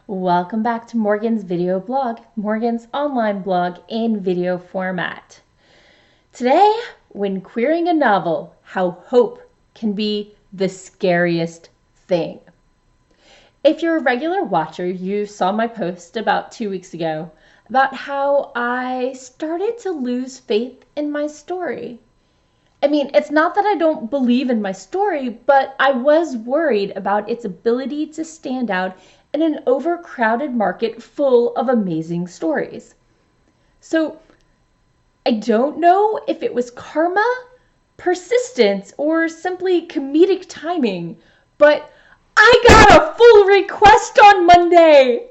Welcome back to Morgan's video blog, Morgan's online blog in video format. Today, when querying a novel, how hope can be the scariest thing. If you're a regular watcher, you saw my post about 2 weeks ago about how I started to lose faith in my story. I mean, it's not that I don't believe in my story, but I was worried about its ability to stand out in an overcrowded market full of amazing stories. So I don't know if it was karma, persistence, or simply comedic timing, but I got a full request on Monday.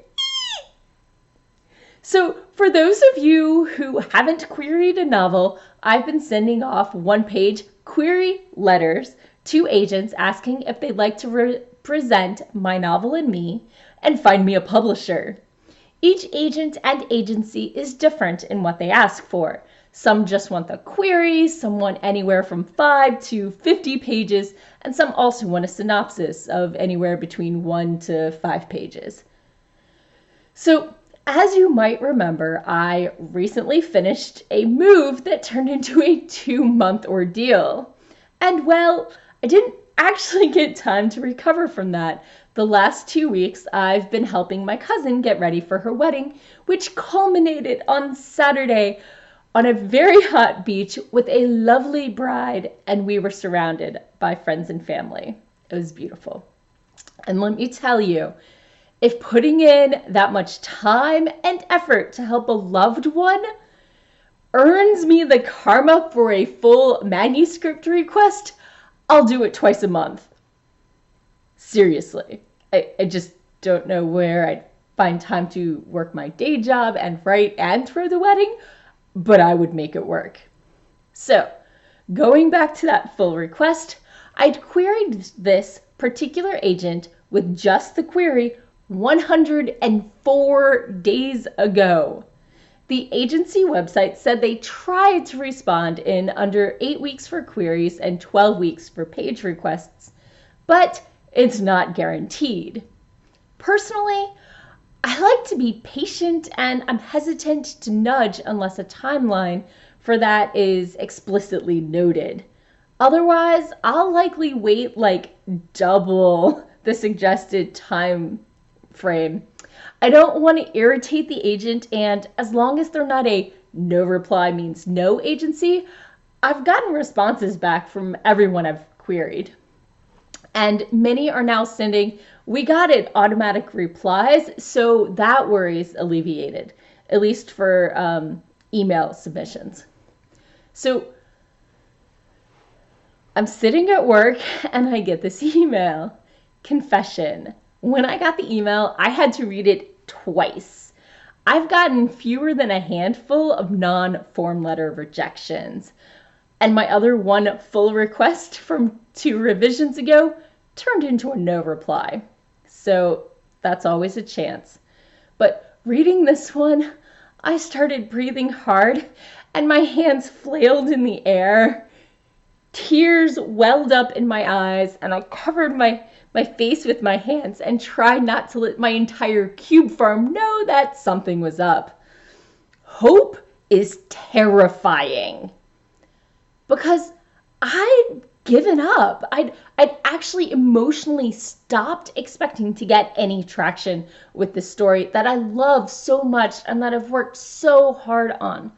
So for those of you who haven't queried a novel, I've been sending off one-page query letters to agents asking if they'd like to represent my novel and me and find me a publisher. Each agent and agency is different in what they ask for. Some just want the query, some want anywhere from 5 to 50 pages, and some also want a synopsis of anywhere between 1 to 5 pages. So, as you might remember, I recently finished a move that turned into a 2-month ordeal. And well, I didn't actually get time to recover from that. The last 2 weeks, I've been helping my cousin get ready for her wedding, which culminated on Saturday on a very hot beach with a lovely bride, and we were surrounded by friends and family. It was beautiful. And let me tell you, if putting in that much time and effort to help a loved one earns me the karma for a full manuscript request, I'll do it twice a month. Seriously, I just don't know where I'd find time to work my day job and write and throw the wedding, but I would make it work. So, going back to that full request, I'd queried this particular agent with just the query 104 days ago. The agency website said they tried to respond in under 8 weeks for queries and 12 weeks for page requests, but it's not guaranteed. Personally, I like to be patient and I'm hesitant to nudge unless a timeline for that is explicitly noted. Otherwise, I'll likely wait like double the suggested time frame. I don't want to irritate the agent, and as long as they're not a no reply means no agency, I've gotten responses back from everyone I've queried. And many are now sending, "We got it," automatic replies, so that worry's alleviated, at least for email submissions. So I'm sitting at work and I get this email. Confession. When I got the email, I had to read it twice. I've gotten fewer than a handful of non-form letter rejections. And my other one full request from 2 revisions ago turned into a no reply. So that's always a chance. But reading this one, I started breathing hard and my hands flailed in the air. Tears welled up in my eyes and I covered my face with my hands and tried not to let my entire cube farm know that something was up. Hope is terrifying because I'd given up. I'd actually emotionally stopped expecting to get any traction with the story that I love so much and that I've worked so hard on.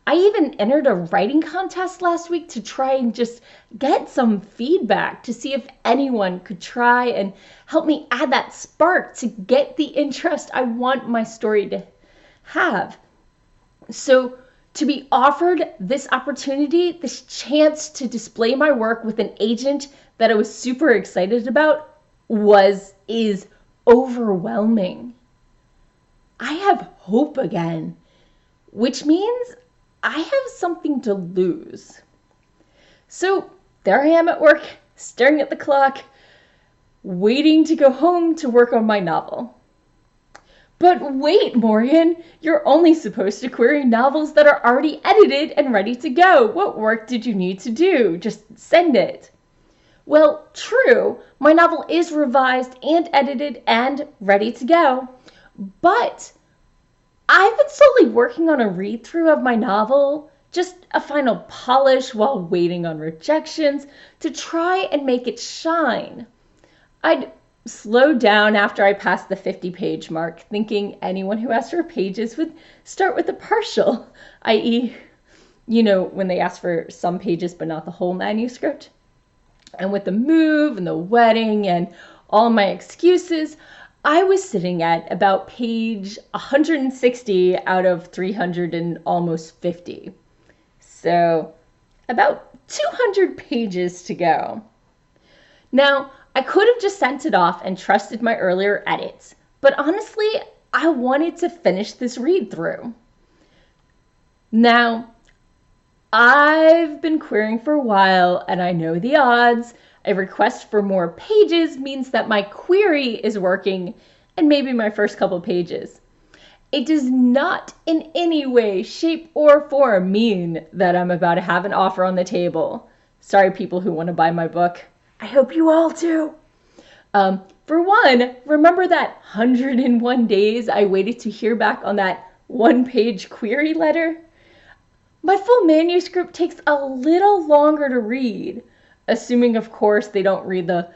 I even entered a writing contest last week to try and just get some feedback to see if anyone could try and help me add that spark to get the interest I want my story to have. So to be offered this opportunity, this chance to display my work with an agent that I was super excited about is overwhelming. I have hope again, which means I have something to lose. So there I am at work, staring at the clock, waiting to go home to work on my novel. But wait, Morgan, you're only supposed to query novels that are already edited and ready to go. What work did you need to do? Just send it. Well, true, my novel is revised and edited and ready to go. But I've been slowly working on a read-through of my novel, just a final polish while waiting on rejections to try and make it shine. I'd slowed down after I passed the 50-page mark, thinking anyone who asked for pages would start with a partial, i.e., when they ask for some pages but not the whole manuscript. And with the move and the wedding and all my excuses, I was sitting at about page 160 out of 300 and almost 50. So about 200 pages to go. Now, I could have just sent it off and trusted my earlier edits, but honestly, I wanted to finish this read through. Now, I've been querying for a while, and I know the odds. A request for more pages means that my query is working, and maybe my first couple pages. It does not in any way, shape, or form mean that I'm about to have an offer on the table. Sorry, people who want to buy my book. I hope you all do. For one, remember that 101 days I waited to hear back on that one-page query letter? My full manuscript takes a little longer to read, assuming, of course, they don't read the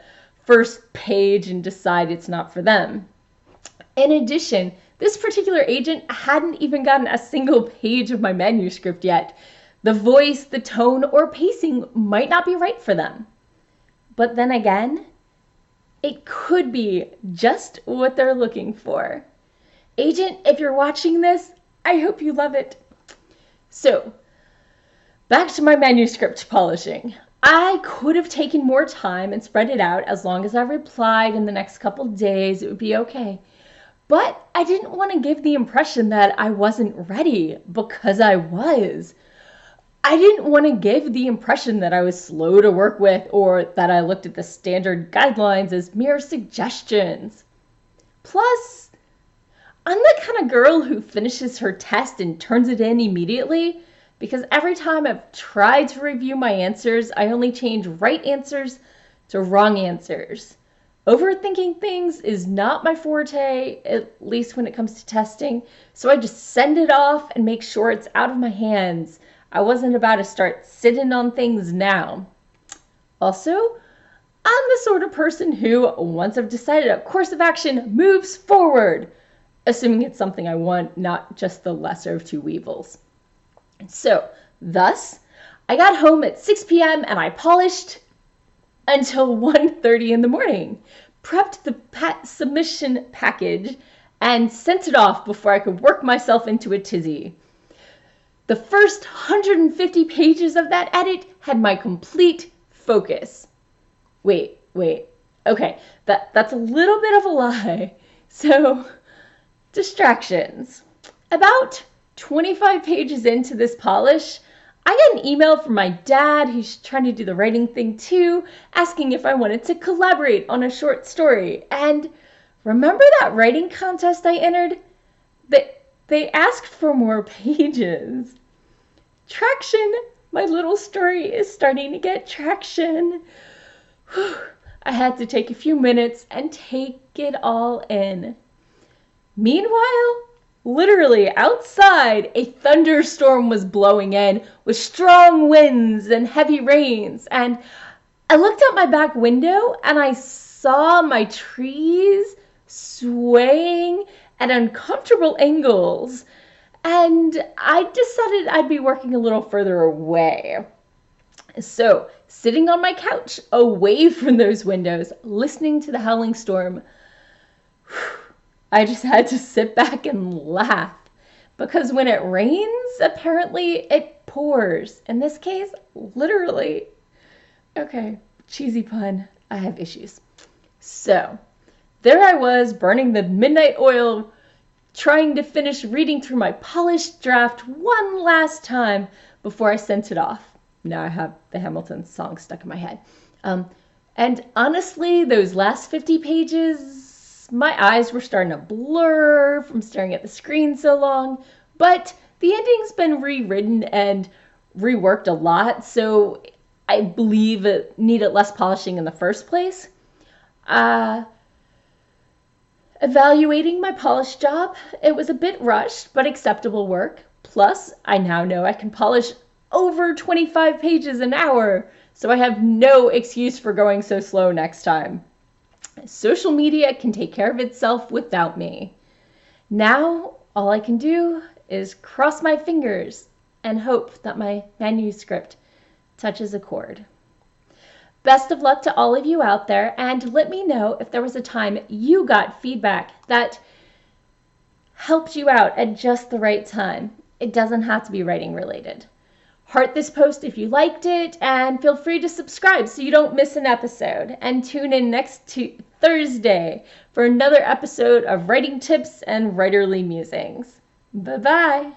first page and decide it's not for them. In addition, this particular agent hadn't even gotten a single page of my manuscript yet. The voice, the tone, or pacing might not be right for them. But then again, it could be just what they're looking for. Agent, if you're watching this, I hope you love it. So, back to my manuscript polishing. I could have taken more time and spread it out. As long as I replied in the next couple days, it would be okay. But I didn't want to give the impression that I wasn't ready, because I was. I didn't want to give the impression that I was slow to work with or that I looked at the standard guidelines as mere suggestions. Plus, I'm the kind of girl who finishes her test and turns it in immediately, because every time I've tried to review my answers, I only change right answers to wrong answers. Overthinking things is not my forte, at least when it comes to testing, so I just send it off and make sure it's out of my hands. I wasn't about to start sitting on things now. Also, I'm the sort of person who, once I've decided a course of action, moves forward, assuming it's something I want, not just the lesser of two evils. So, thus, I got home at 6 p.m. and I polished until 1:30 in the morning, prepped the submission package, and sent it off before I could work myself into a tizzy. The first 150 pages of that edit had my complete focus. Wait. Okay, that's a little bit of a lie. So, distractions. About 25 pages into this polish, I got an email from my dad, who's trying to do the writing thing too, asking if I wanted to collaborate on a short story. And remember that writing contest I entered? They asked for more pages. Traction! My little story is starting to get traction. I had to take a few minutes and take it all in. Meanwhile, literally outside, a thunderstorm was blowing in with strong winds and heavy rains. And I looked out my back window and I saw my trees swaying at uncomfortable angles. And I decided I'd be working a little further away. So, sitting on my couch, away from those windows, listening to the howling storm, I just had to sit back and laugh. Because when it rains, apparently it pours. In this case, literally. Okay, cheesy pun. I have issues. So, there I was, burning the midnight oil, trying to finish reading through my polished draft one last time before I sent it off. Now I have the Hamilton song stuck in my head. And honestly, those last 50 pages, my eyes were starting to blur from staring at the screen so long, but the ending's been rewritten and reworked a lot, so I believe it needed less polishing in the first place. Evaluating my polish job, it was a bit rushed, but acceptable work. Plus, I now know I can polish over 25 pages an hour, so I have no excuse for going so slow next time. Social media can take care of itself without me. Now, all I can do is cross my fingers and hope that my manuscript touches a chord. Best of luck to all of you out there, and let me know if there was a time you got feedback that helped you out at just the right time. It doesn't have to be writing related. Heart this post if you liked it, and feel free to subscribe so you don't miss an episode. And tune in next Thursday for another episode of Writing Tips and Writerly Musings. Bye-bye.